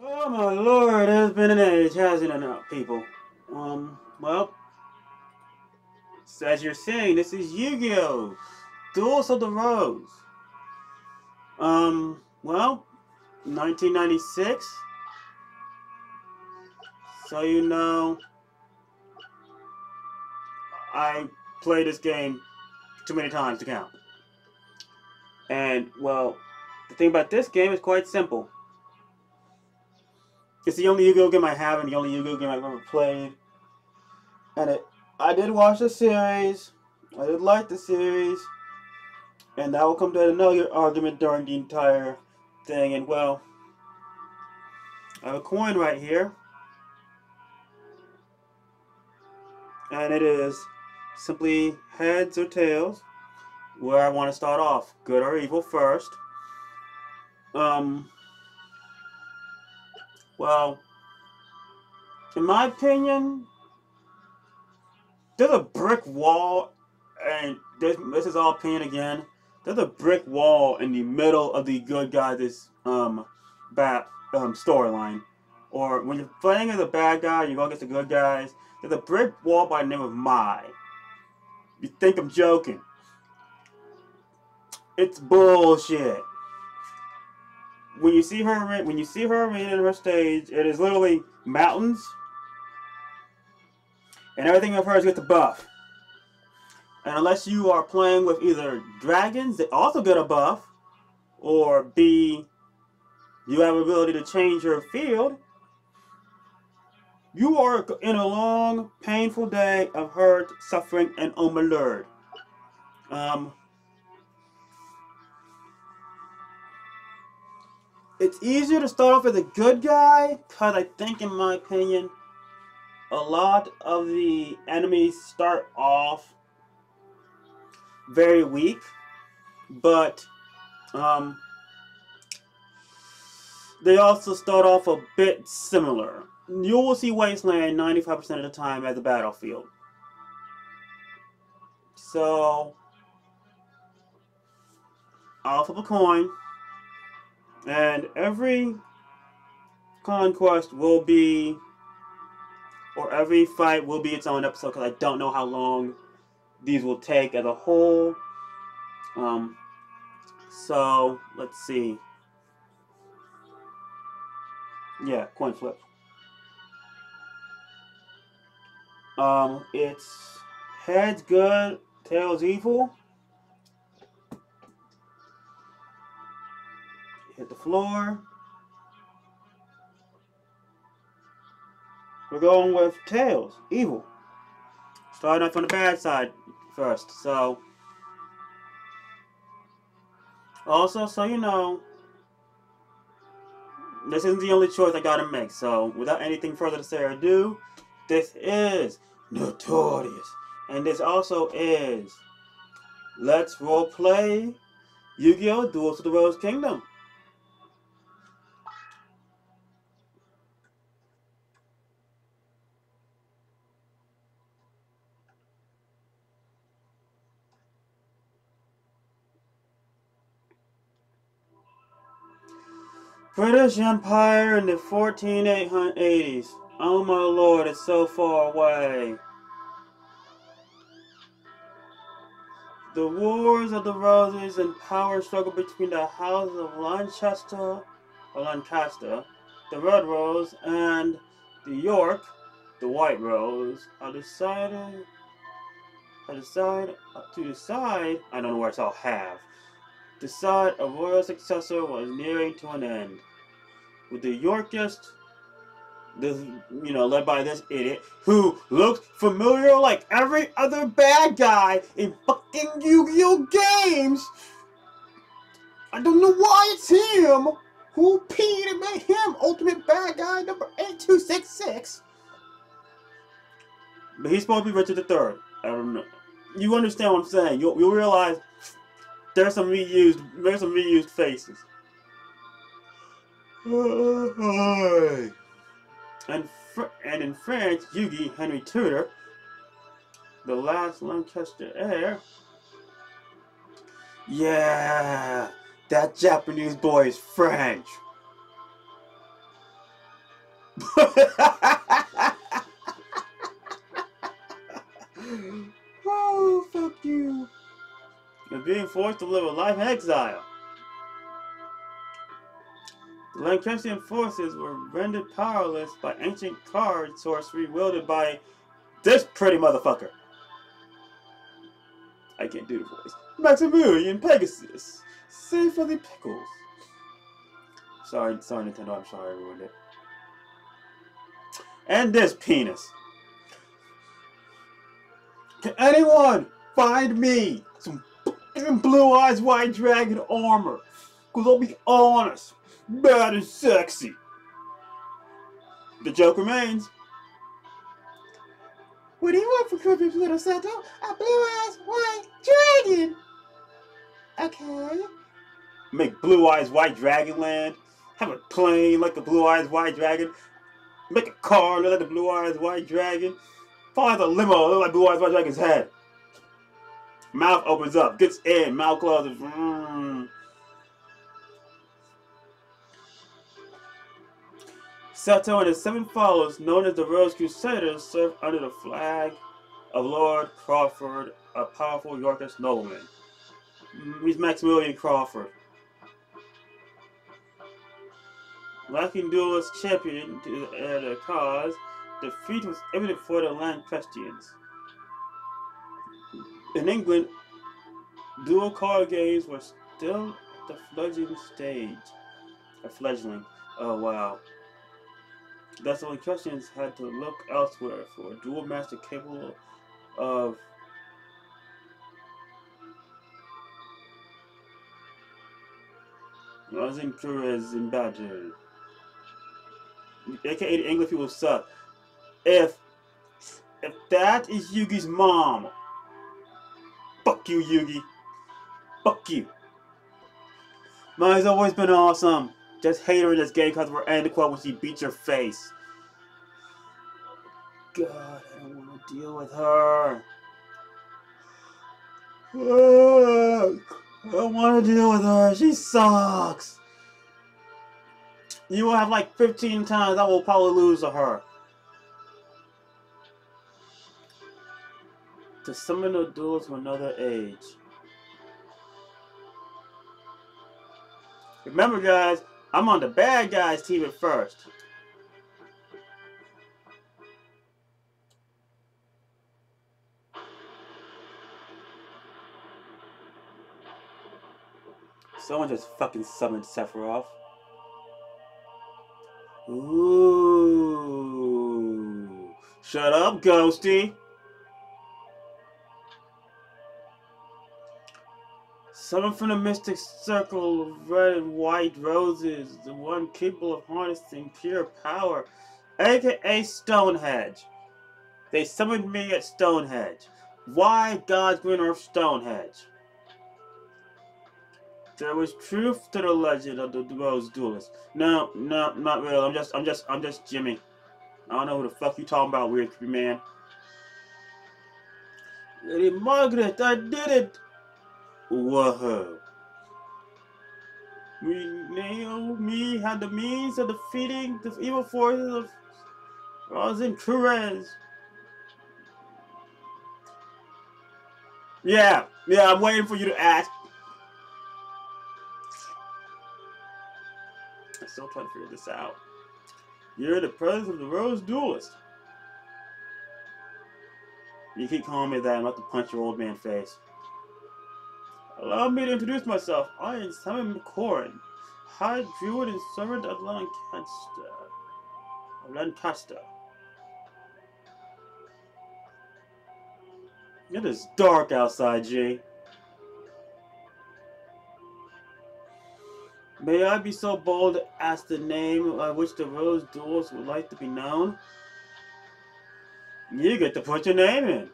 Oh my lord, it has been an age, hasn't it now, people? Well, as you're seeing, this is Yu-Gi-Oh! Duels of the Rose. Well, 1996. So I played this game too many times to count. And, well, the thing about this game is quite simple. It's the only Yu-Gi-Oh! Game I have and the only Yu-Gi-Oh! Game I've ever played. And I did watch the series. I did like the series. And that will come to another argument during the entire thing. And well, I have a coin right here. And it is simply heads or tails. Where I want to start off. Good or evil first. Um, well, in my opinion, there's a brick wall. And this is all opinion again. There's a brick wall in the middle of the good guys' storyline. Or when you're playing as a bad guy, you go against the good guys. There's a brick wall by the name of Mai. You think I'm joking? It's bullshit. When you see her arena in her stage, it is literally mountains, and everything of hers gets a buff. And unless you are playing with either dragons that also get a buff, or B, you have the ability to change your field, you are in a long, painful day of hurt, suffering, and malheur. It's easier to start off as a good guy, because I think, in my opinion, a lot of the enemies start off very weak, but they also start off a bit similar. You will see Wasteland 95% of the time as a battlefield. So, I'll flip a coin, and every conquest will be, or every fight will be its own episode, because I don't know how long these will take as a whole. So, let's see. Yeah, coin flip. It's heads good, tails evil. Hit the floor. We're going with tails, evil. Starting off on the bad side first. So, also, so you know, this isn't the only choice I gotta make. So, without anything further to say or do, this is Notorious. And this also is Let's Roleplay Yu-Gi-Oh! Duels of the Rose Kingdom. British Empire in the 1480s. Oh my lord, it's so far away. The Wars of the Roses and power struggle between the houses of Lancaster, the Red Rose, and the York, the White Rose, to decide, I don't know where it's all have. Decide a royal successor was nearing to an end. With the Yorkist, led by this idiot who looks familiar like every other bad guy in fucking Yu-Gi-Oh! Games. I don't know why it's him. Who peed and made him ultimate bad guy number 8266? But he's supposed to be Richard III. I don't know. You understand what I'm saying? You'll realize there's some reused faces. And in France, Yugi Henry Tudor, the last Lancaster heir. Yeah, that Japanese boy is French. Oh, fuck you. And being forced to live a life in exile. The Lancastrian forces were rendered powerless by ancient card sorcery wielded by this pretty motherfucker. I can't do the voice. Maximilian Pegasus. Save for the pickles. Sorry, Nintendo. I'm sorry I ruined it. And this penis. Can anyone find me some Blue Eyes White Dragon armor? Because I'll be honest, bad and sexy. The joke remains. What do you want for Christmas, little Santa? A Blue Eyes White Dragon. Okay. Make Blue Eyes White Dragon land. Have a plane like the Blue Eyes White Dragon. Make a car look like the Blue Eyes White Dragon. Find a limo look like Blue Eyes White Dragon's head. Mouth opens up, gets in, mouth closes. Sato and his 7 followers, known as the Rose Crusaders, served under the flag of Lord Crawford, a powerful Yorkist nobleman. He's Maximilian Crawford. Lacking duelist champion to their cause, defeat was evident for the Lancastrians. In England, dual card games were still at the fledgling stage. A fledgling. Oh wow. Thus the Lancastrians had to look elsewhere for a dual master capable of rousing Perez and Badger. AKA the English people suck. If that is Yugi's mom, fuck you, Yugi. Fuck you. Mine's always been awesome. Just hate her in this game because we're ending the quote when she beats your face. God, I don't want to deal with her. I don't want to deal with her. She sucks. You will have like 15 times I will probably lose to her. To summon a duels from another age. Remember guys, I'm on the bad guys team at first. Someone just fucking summoned Sephiroth. Ooh. Shut up, Ghosty. Summon from the mystic circle of red and white roses, the one capable of harnessing pure power, aka Stonehenge. They summoned me at Stonehenge. Why God's Green Earth Stonehenge? There was truth to the legend of the Rose Duelist. No, not real. I'm just Jimmy. I don't know who the fuck you talking about, weird creepy man. Lady Margaret, I did it! Whoa. Me had the means of defeating the evil forces of Rosin Perez. Yeah, I'm waiting for you to ask. I'm still trying to figure this out. You're the president of the Rose Duelist. You keep calling me that, I'm about to punch your old man face. Allow me to introduce myself. I am Simon McCoran, High Druid and Servant of Lancaster. It is dark outside, G. May I be so bold to ask the name by which the Rose Duels would like to be known? You get to put your name in.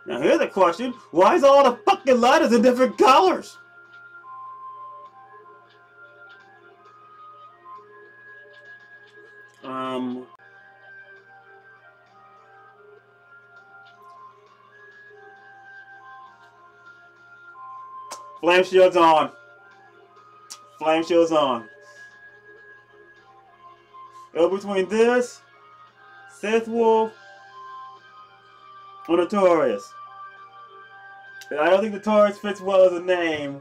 Now here's a question. Why is all the fucking letters in different colors? Flame shields on. Flame shields on. Between this, Sith Wolf, or Notorious. I don't think Notorious fits well as a name.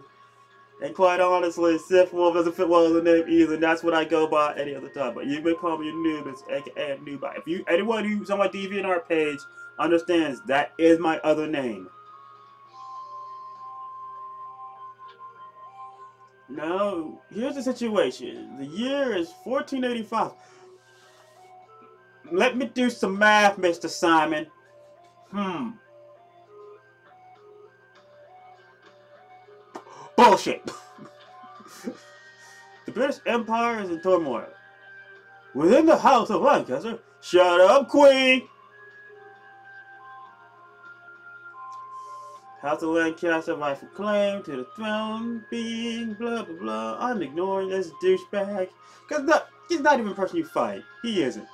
And quite honestly, Sith Wolf doesn't fit well as a name either. And that's what I go by any other time. But you may call me a noob, aka Noob. If you, anyone who's on my DeviantArt page understands that is my other name. Now, here's the situation. The year is 1485. Let me do some math, Mr. Simon. Bullshit. The British Empire is in turmoil. Within the House of Lancaster, shut up, Queen! House of Lancaster rightful claim to the throne, being blah blah blah. I'm ignoring this douchebag. Cause he's not even a person you fight. He isn't.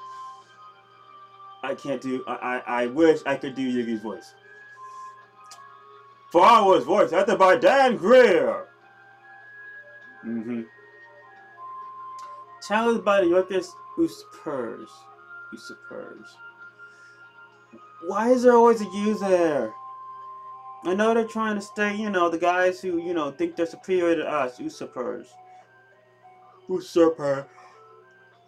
I can't do. I wish I could do Yugi's voice. For was voiced acted by Dan Greer. Challenged by the Yorkist usurpers. Why is there always a U there? I know they're trying to stay, you know, the guys who, you know, think they're superior to us. Usurpers. Usurper.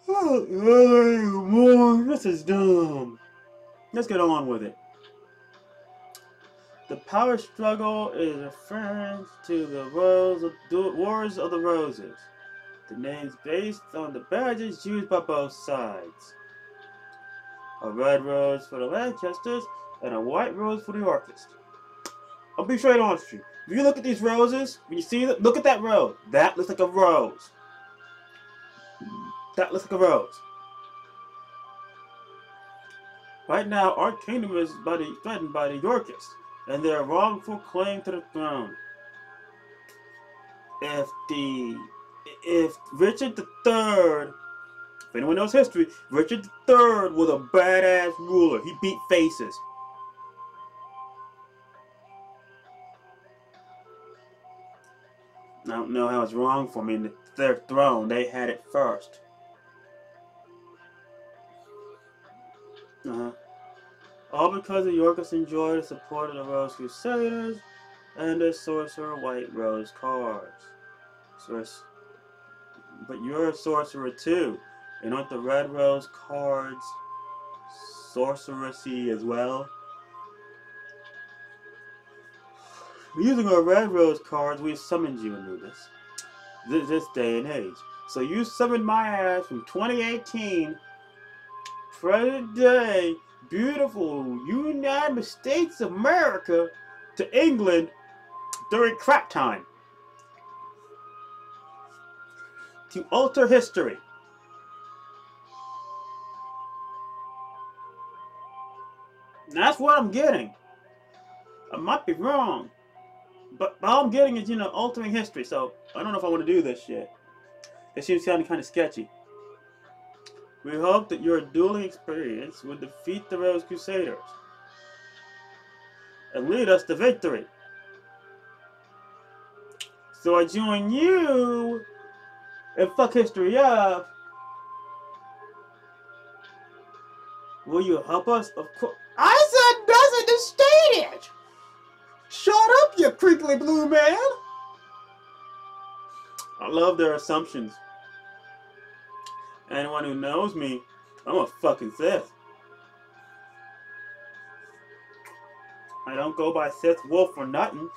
Oh, this is dumb. Let's get on with it. The power struggle is a reference to the Wars of the Roses. The name's based on the badges used by both sides. A red rose for the Lancasters and a white rose for the Yorkists. I'll be straight honest with you. If you look at these roses, when you see them, look at that rose. That looks like a rose. That looks like a rose. Right now, our kingdom is threatened by the Yorkists and their wrongful claim to the throne. If Richard III, if anyone knows history, Richard III was a badass ruler. He beat faces. I don't know how it's wrong for me. Their throne, they had it first. All because the Yorkists enjoyed the support of the Rose Crusaders and the Sorcerer White Rose cards. But you're a sorcerer too, and aren't the Red Rose cards sorceresy as well? Using our Red Rose cards, we've summoned you, Anubis. This day and age. So you summoned my ass from 2018, present day, beautiful United States of America, to England during crap time. To alter history. And that's what I'm getting. I might be wrong. But all I'm getting is, you know, altering history. So I don't know if I want to do this shit. It seems sounding kind of sketchy. We hope that your dueling experience will defeat the Rose Crusaders and lead us to victory. So I join you and fuck history up. Will you help us? Of course. I said doesn't the stage. Shut up, you crinkly blue man. I love their assumptions. Anyone who knows me, I'm a fucking Sith. I don't go by Sith Wolf for nothing.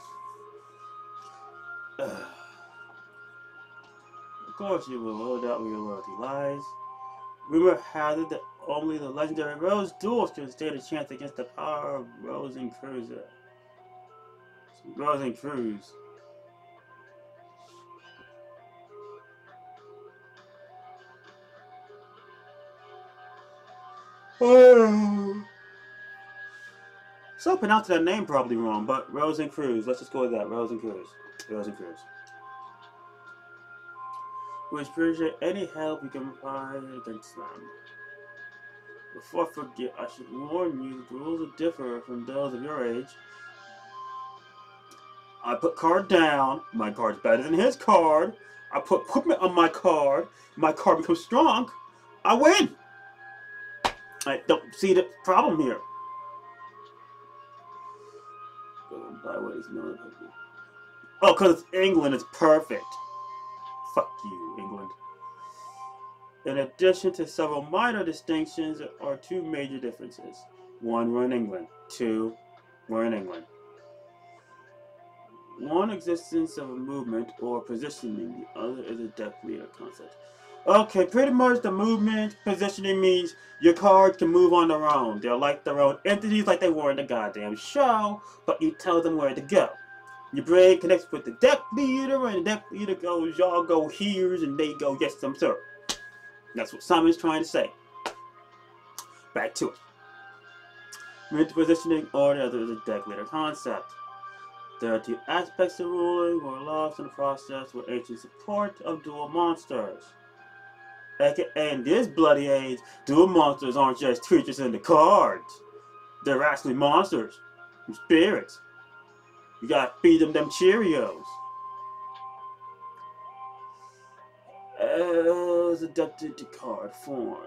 Of course you will, no doubt where your loyalty lies. Rumor has it that only the legendary Rose Duels can stand a chance against the power of Rose and Cruiser. Rose and Cruz. Oh. So I pronounced that name probably wrong, but Rose and Cruz. Let's just go with that. Rose and Cruz. Rose and Cruz. We appreciate any help you can provide against them. Before I forget, I should warn you that the rules will differ from those of your age. I put card down. My card's better than his card. I put equipment on my card. My card becomes strong. I win. I don't see the problem here. By what is known. Oh, because England is perfect. Fuck you, England. In addition to several minor distinctions, there are two major differences. One, we're in England. Two, we're in England. One, existence of a movement or positioning. The other is a deck leader concept. Okay, pretty much the movement positioning means your cards can move on their own. They're like their own entities, like they were in the goddamn show, but you tell them where to go. Your brain connects with the deck leader, and the deck leader goes, y'all go here's, and they go, yes, sir. That's what Simon's trying to say. Back to it. Mental positioning or the other is a deck leader concept. There are two aspects of ruling or lost in the process with ancient support of dual monsters. And this bloody age, dual monsters aren't just creatures in the cards. They're actually monsters. Spirits. You gotta feed them Cheerios. As adapted to card form.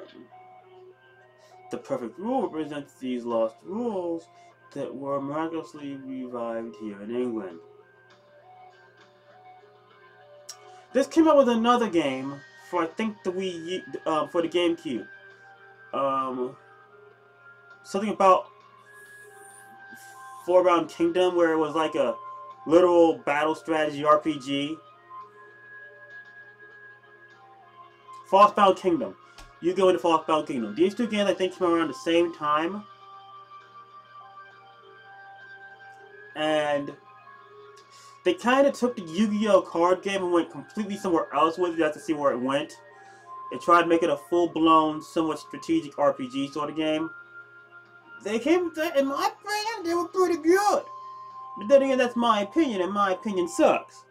The perfect rule represents these lost rules that were miraculously revived here in England. This came out with another game for I think the Wii, for the GameCube. Something about Four-Bound Kingdom, where it was like a literal battle strategy RPG. Falsebound Kingdom. You go into Falsebound Kingdom. These two games I think came around the same time. And they kind of took the Yu-Gi-Oh card game and went completely somewhere else with it. You have to see where it went. They tried to make it a full-blown, somewhat strategic RPG sort of game. They came, in my opinion, they were pretty good. But then again, that's my opinion, and my opinion sucks.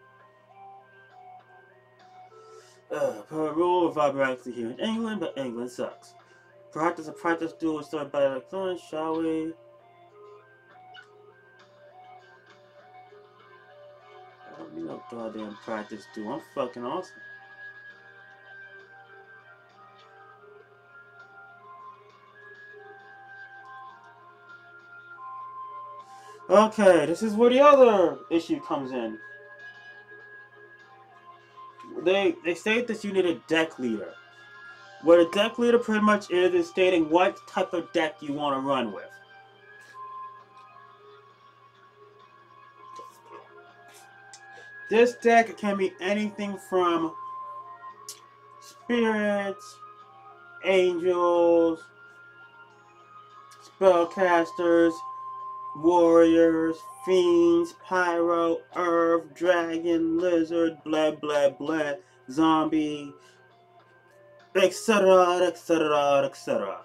Per rule, vibrantly here in England, but England sucks. Practice duel with start by electronics, shall we? I don't need no goddamn practice duel. I'm fucking awesome. Okay, this is where the other issue comes in. They state that you need a deck leader. What a deck leader pretty much is stating what type of deck you want to run with. This deck can be anything from spirits, angels, spellcasters, warriors, fiends, pyro, earth, dragon, lizard, blah blah blah, zombie, etc, etc, etc.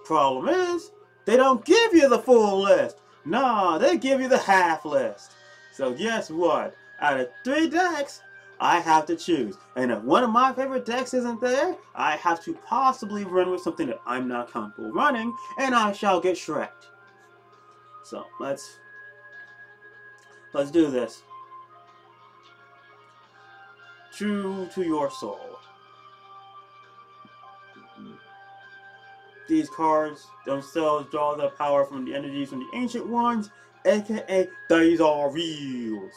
Problem is, they don't give you the full list. Nah, they give you the half list. So guess what? Out of 3 decks, I have to choose. And if one of my favorite decks isn't there, I have to possibly run with something that I'm not comfortable running, and I shall get shreked. So let's do this. True to your soul. These cards themselves draw their power from the energies from the ancient ones, aka these are reals.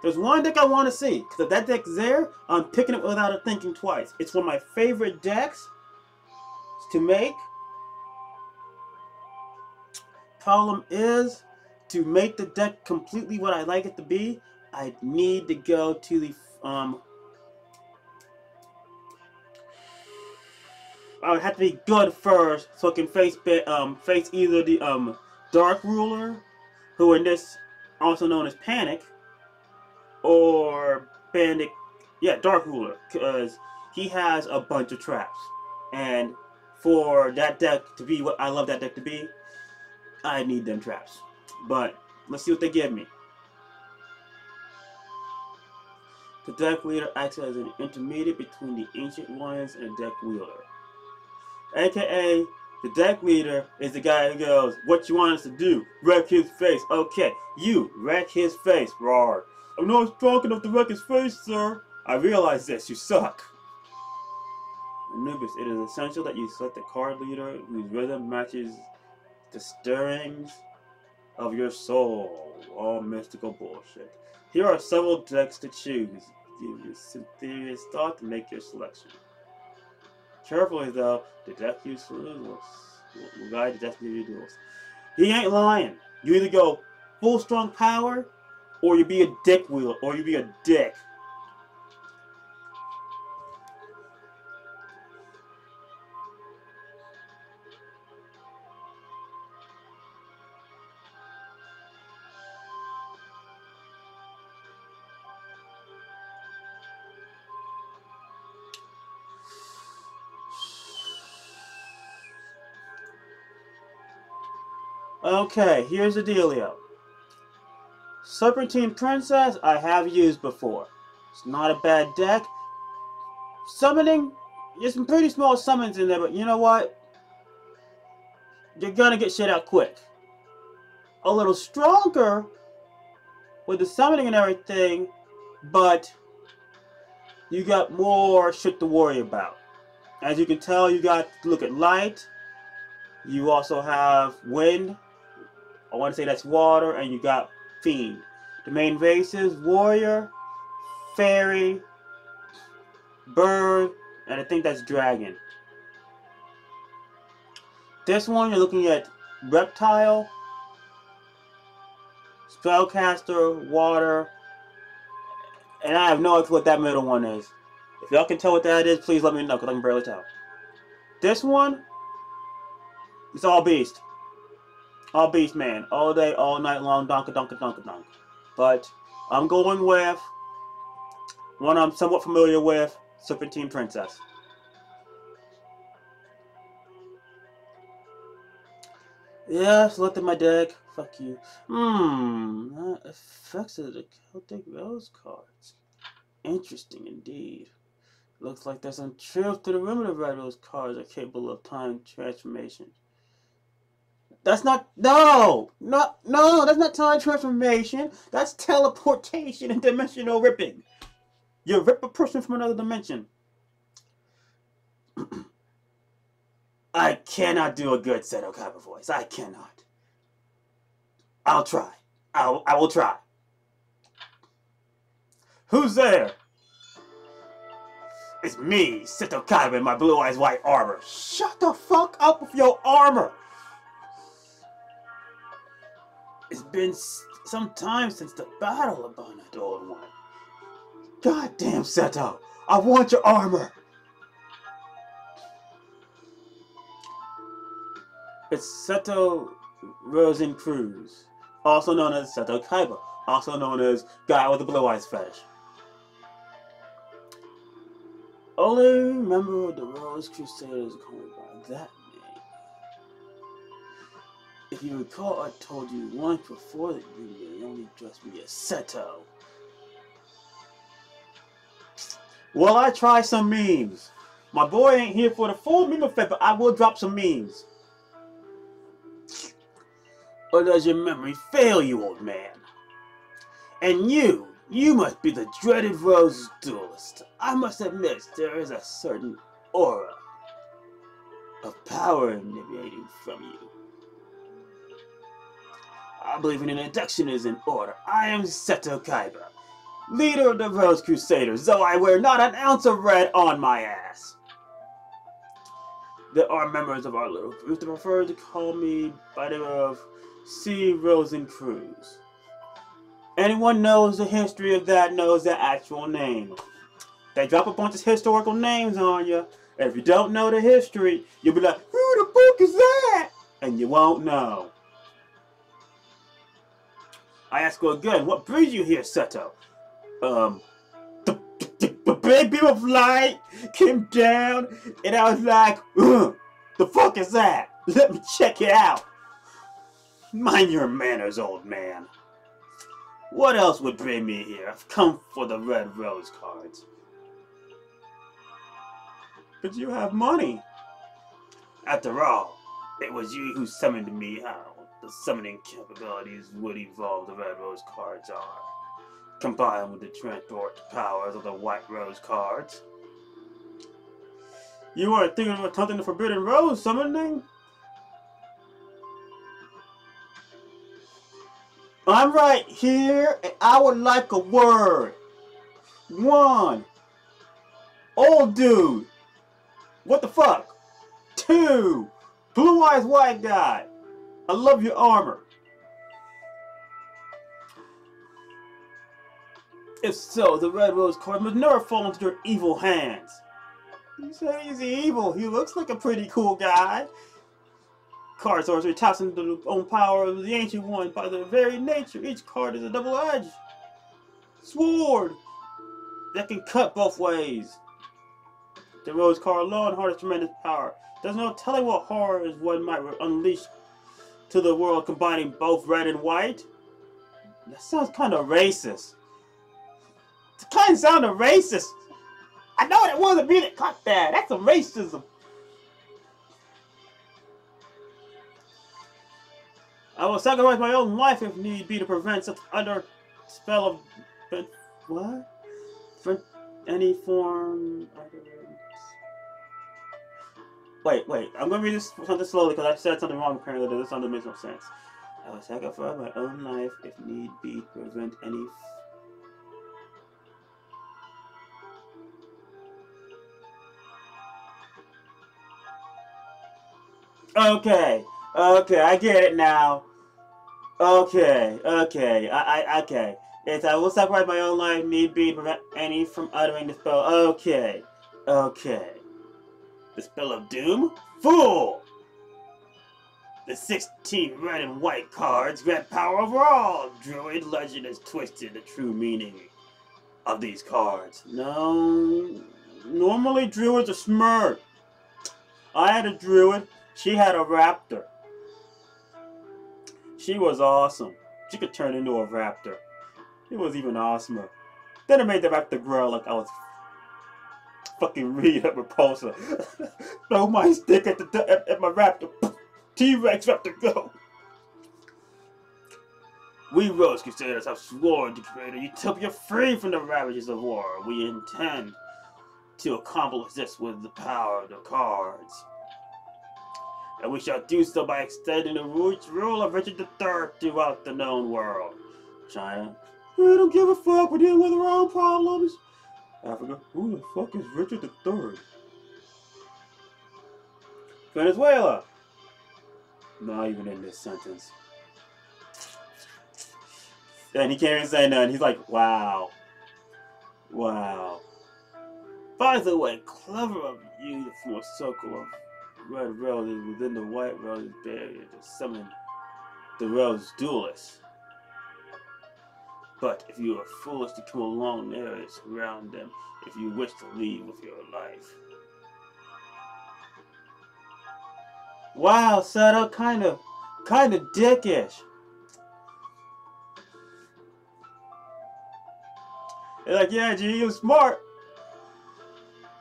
There's one deck I want to see, because if that deck's there, I'm picking it without thinking twice. It's one of my favorite decks to make. Problem is, to make the deck completely what I like it to be, I need to go to the I would have to be good first, so I can face either the Dark Ruler, who in this also known as Panic, or Bandit, yeah, Dark Ruler, because he has a bunch of traps, and for that deck to be what I love that deck to be, I need them traps. But let's see what they give me. The deck leader acts as an intermediate between the ancient ones and the deck wielder. AKA, the deck leader is the guy who goes, what you want us to do? Wreck his face. Okay, you, wreck his face. Roar. I'm not strong enough to wreck his face, sir. I realize this, you suck. Anubis, it is essential that you select a card leader whose rhythm matches the stirrings of your soul. All mystical bullshit. Here are several decks to choose. Give you some serious thought to make your selection. Carefully though, the deck you select will guide the destiny of your duels. He ain't lying. You either go full strong power, or you be a dick wheel, or you be a dick. Okay, here's the dealio. Serpentine Princess, I have used before. It's not a bad deck. Summoning, there's some pretty small summons in there, but you know what? You're gonna get shit out quick. A little stronger with the summoning and everything, but you got more shit to worry about. As you can tell, you got to look at light. You also have wind. I want to say that's water, and you got fiend. The main bases: warrior, fairy, bird, and I think that's dragon. This one you're looking at reptile, spellcaster, water, and I have no idea what that middle one is. If y'all can tell what that is, please let me know, because I can barely tell. This one, it's all beast. All beast, man. All day, all night long, donka donka donka donka. But I'm going with one I'm somewhat familiar with, Serpentine Princess. Yeah, selected my deck. Fuck you. Effects of the Celtic Rose cards. Interesting indeed. Looks like there's some truth to the rumor that Red Rose cards are capable of time transformation. That's not, no, that's not time transformation. That's teleportation and dimensional ripping. You rip a person from another dimension. I cannot do a good Seto Kaiba voice. I cannot. I'll try. I will try. Who's there? It's me, Seto Kaiba, in my blue eyes white armor. Shut the fuck up with your armor. It's been some time since the battle upon that old one. Goddamn, Seto! I want your armor! It's Seto Rosencruz, also known as Seto Kaiba, also known as Guy with the Blue Eyes Fetish. Only member of the Rose Crusaders going by that name. If you recall, I told you once before that you may only address me as Seto. Well, I try some memes. My boy ain't here for the full meme effect, but I will drop some memes. Or does your memory fail you, old man? And you must be the dreaded Rose duelist. I must admit, there is a certain aura of power emanating from you. I believe an introduction is in order. I am Seto Kaiba, leader of the Rose Crusaders, though I wear not an ounce of red on my ass. There are members of our little group that prefer to call me by the name of C. Rosencruz. Anyone knows the history of that knows the actual name. They drop a bunch of historical names on you. And if you don't know the history, you'll be like, who the fuck is that? And you won't know. I ask you again, what brings you here, Seto? The big beam of light came down, and I was like, the fuck is that? Let me check it out. Mind your manners, old man. What else would bring me here? I've come for the Red Rose cards. But you have money. After all, it was you who summoned me out. The summoning capabilities would evolve the Red Rose cards are, combined with the transport powers of the White Rose cards. You are thinking of attempting the Forbidden Rose summoning? I'm right here, and I would like a word. 1. Old dude. What the fuck? 2. Blue eyes white guy. I love your armor. If so, the Red Rose card must never fall into your evil hands. You said he's evil. He looks like a pretty cool guy. Card sorcery taps into the own power of the Ancient One. By their very nature, each card is a double-edged sword that can cut both ways. The Rose card alone harnesses tremendous power. There's no telling what horrors one might unleash to the world, combining both red and white. That sounds kind of racist. It kind of sounded racist. I know it wasn't me that caught that. That's some racism. I will sacrifice my own life if need be to prevent such under spell of what? For any form. Wait. I'm gonna read this something slowly because I said something wrong apparently. This something makes no sense. I will sacrifice my own life if need be to prevent any. Okay, I get it now. Okay. It's I will sacrifice my own life, need be, to prevent any from uttering the spell. Okay. The spell of doom? Fool! The 16 red and white cards grant power over all. Druid legend has twisted the true meaning of these cards. No, normally druids are smart. I had a druid. She had a raptor. She was awesome. She could turn into a raptor. It was even awesomer. Then I made the raptor grow like I was fucking Reed at Repulsor. Throw my stick at my raptor. T-Rex raptor go. We Rose Crusaders have sworn to create a utopia free from the ravages of war. We intend to accomplish this with the power of the cards. And we shall do so by extending the rule of Richard III throughout the known world. China, we don't give a fuck, we're dealing with our own problems. Africa, who the fuck is Richard III? Venezuela, not even in this sentence. And he can't even say nothing, he's like, wow. By the way, clever of you to form a circle of red roses within the white rose barrier to summon the Rose Duelist. But if you are foolish to come along the area surround them if you wish to leave with your life. Wow, Sato, kind of dickish. They're like, yeah, G, you're smart.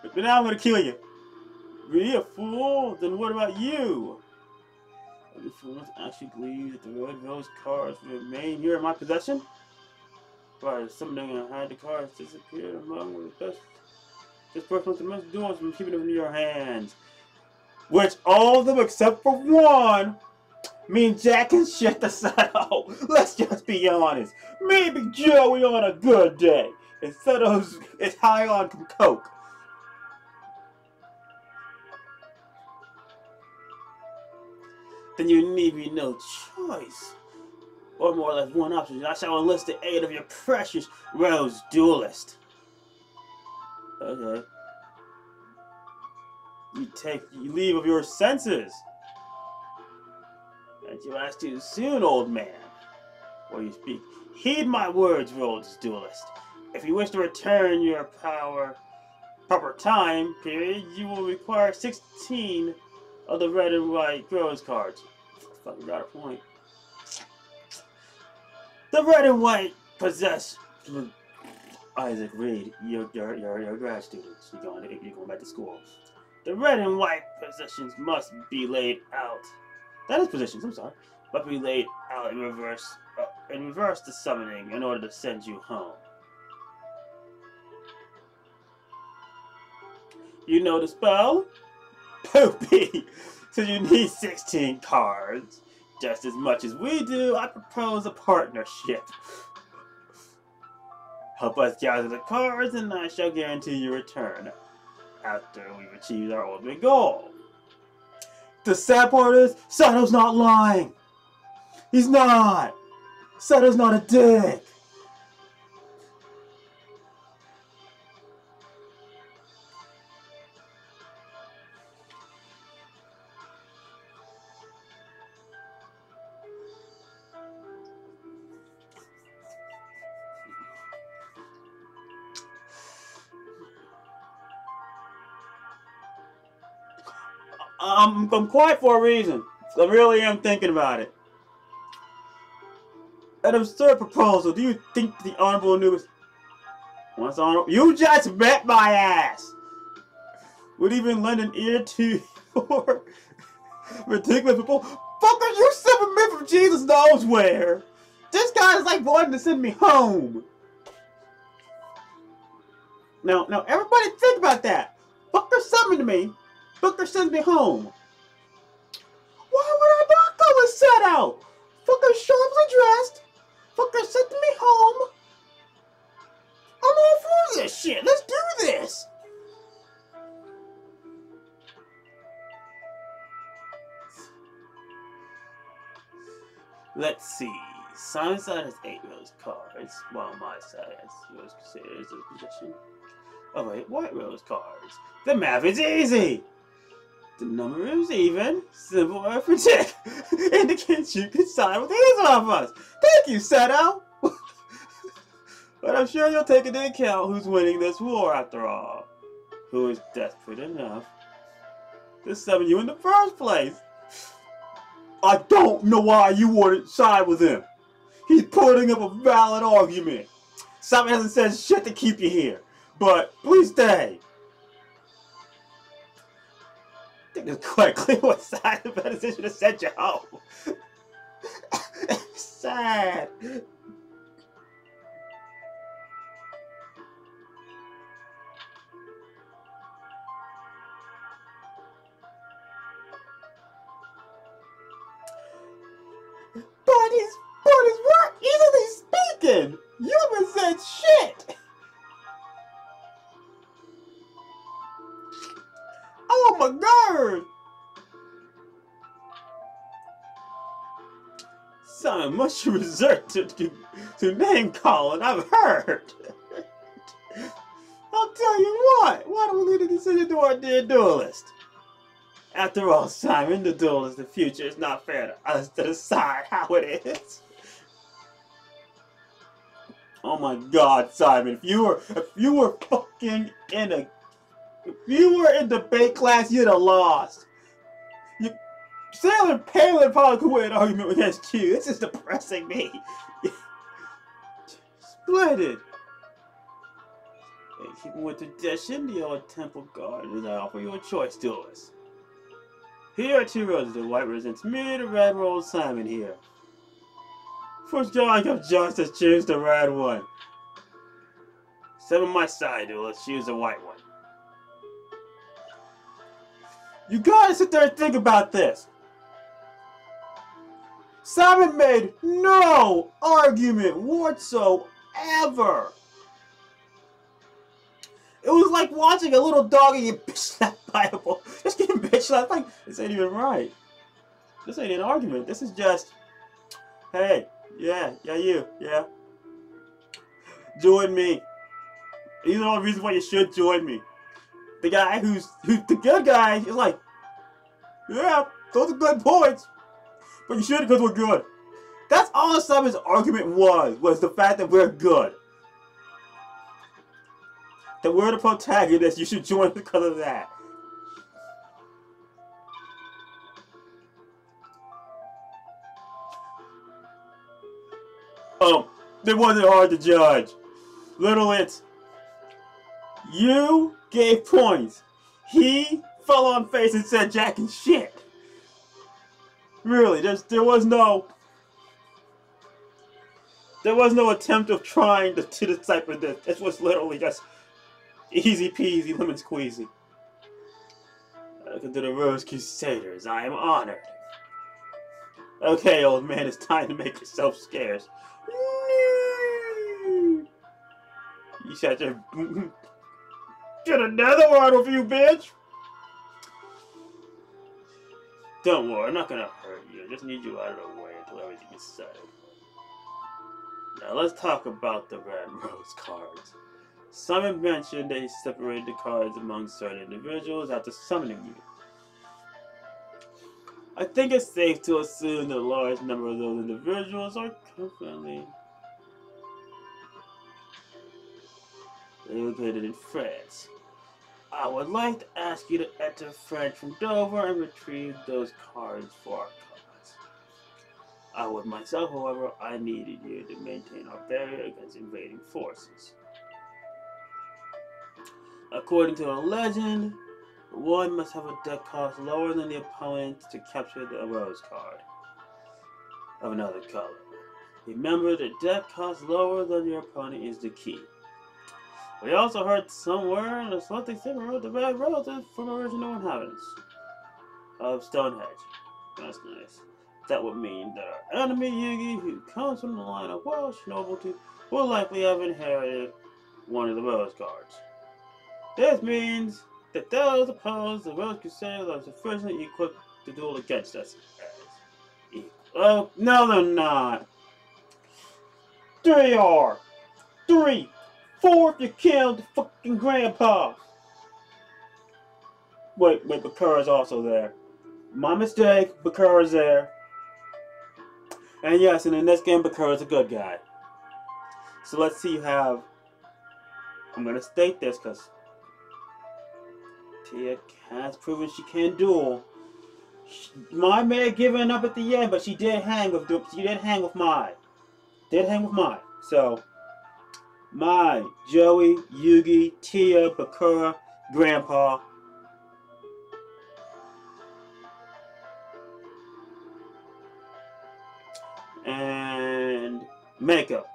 But now I'm gonna kill you. Really a fool? Then what about you? Are you fools actually believe that the Red Rose cards will remain here in my possession? By summoning and hide the cards disappeared among the best. This person with the most duels from keeping them in your hands. Which all of them except for one mean Jack can shit the Sato. Let's just be honest. Maybe Joey on a good day. And Sato's is high on coke. Then you need me no choice. Or more or less one option. I shall enlist the aid of your precious Rose Duelist. Okay. You leave of your senses. And you ask too soon, old man. Or you speak. Heed my words, Rose Duelist. If you wish to return your proper time period, you will require 16 of the red and white Rose cards. I fucking got a point. The red and white possess Isaac Reed. You're a grad student. You're going back to school. The red and white positions must be laid out. That is positions. I'm sorry, but be laid out in reverse the summoning in order to send you home. You know the spell? Poopy! So you need 16 cards. Just as much as we do, I propose a partnership. Help us gather the cards and I shall guarantee your return after we've achieved our ultimate goal. The sad part is, Sato's not lying! He's not! Sato's not a dick! I'm quiet for a reason. I really am thinking about it. An absurd proposal. Do you think the Honorable Anubis... What's honorable? You just met my ass! Would even lend an ear to your ridiculous proposal? Fucker, you sent me from Jesus knows where! This guy is like wanting to send me home! Now, everybody think about that! Fucker summoned me. Fucker sends me home. Why would I not go with Sato? Fucker sharply dressed. Fucker sent me home. I'm all for this shit. Let's do this. Let's see. Simon's side has 8 rose cards, while my side has rose considered as a position of 8 white rose cards. The math is easy. The number is even, simple arithmetic, indicates you can side with either of us. Thank you, Sato. But I'm sure you'll take into account who's winning this war after all. Who is desperate enough to summon you in the first place. I don't know why you wouldn't side with him. He's putting up a valid argument. Simon hasn't said shit to keep you here, but please stay. I think it's quite clear what side the better decision to send you home. Sad. But what? Easily speaking, you haven't said shit. Oh my god! Simon, much you resort to name calling, I've heard. I'll tell you what, why don't we leave the decision to our dear duelist? After all, Simon, the duel is the future. It's not fair to us to decide how it is. Oh my god, Simon, if you were fucking in debate class, you'd have lost. Sailor Palin probably could win an argument against you. This is depressing me. Splendid. Hey, keeping with tradition, the old temple guard, I offer you a choice, duelist. Here are 2 roses. The white represents me, the red rolls Simon here. First drawing of justice, choose the red one. Step on my side, duelist. Choose the white one. You gotta sit there and think about this. Simon made no argument whatsoever. It was like watching a little doggy get bitch slapped by a bull. Just getting bitch slapped. Like, this ain't even right. This ain't an argument. This is just, hey, yeah, you, join me. These are all the reasons why you should join me. The guy who's the good guy is like, yeah, those are good points, but you should because we're good. That's all Simon's argument was the fact that we're good. That we're the protagonists, you should join because of that. It wasn't hard to judge. Little it's, you gave points. He fell on face and said jack and shit. Really, there was no attempt of trying to decipher this. It was literally just easy peasy lemon squeezy. Welcome to the Rose Crusaders. I am honored. Okay, old man, it's time to make yourself scarce. You shut your... Get another one with you, bitch! Don't worry, I'm not gonna hurt you. I just need you out of the way until everything is settled. Now let's talk about the Red Rose cards. Simon mentioned that he separated the cards among certain individuals after summoning you. I think it's safe to assume that a large number of those individuals are currently located in France. I would like to ask you to enter French from Dover and retrieve those cards for our cause. I would myself, however, I needed you to maintain our barrier against invading forces. According to a legend, one must have a deck cost lower than the opponent to capture the rose card of another color. Remember, the deck cost lower than your opponent is the key. We also heard somewhere in the Celtic City wrote the Red Roses from original inhabitants of Stonehenge. That's nice. That would mean that our enemy Yugi, who comes from the line of Welsh nobility, will likely have inherited one of the rose cards. This means that those opposed to the Rose Crusaders are sufficiently equipped to duel against us as equal. Oh, no they're not. 3 are. 3. 4 if you killed the fucking grandpa. Wait, Bakura's also there. My mistake, Bakura's there. And yes, and in this game, Bakura's a good guy. So let's see how... I'm gonna state this because Tia has proven she can duel. Mai may have given up at the end, but she did hang with Mai. So Mai, Joey, Yugi, Tia, Bakura, Grandpa. And Mako.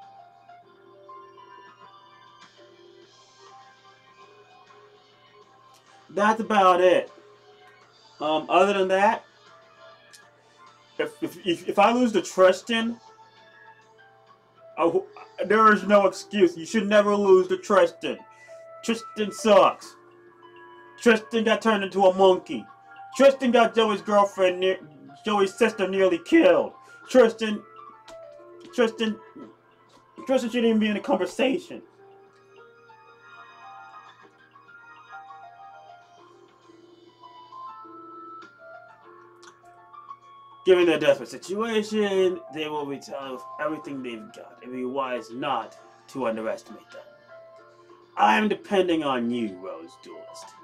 That's about it. Other than that, if I lose to Tristan, there is no excuse. You should never lose to Tristan. Tristan sucks. Tristan got turned into a monkey. Tristan got Joey's girlfriend, Joey's sister nearly killed. Tristan shouldn't even be in the conversation. Given their desperate situation, they will return with everything they've got. It would be wise not to underestimate them. I am depending on you, Rose Duelist.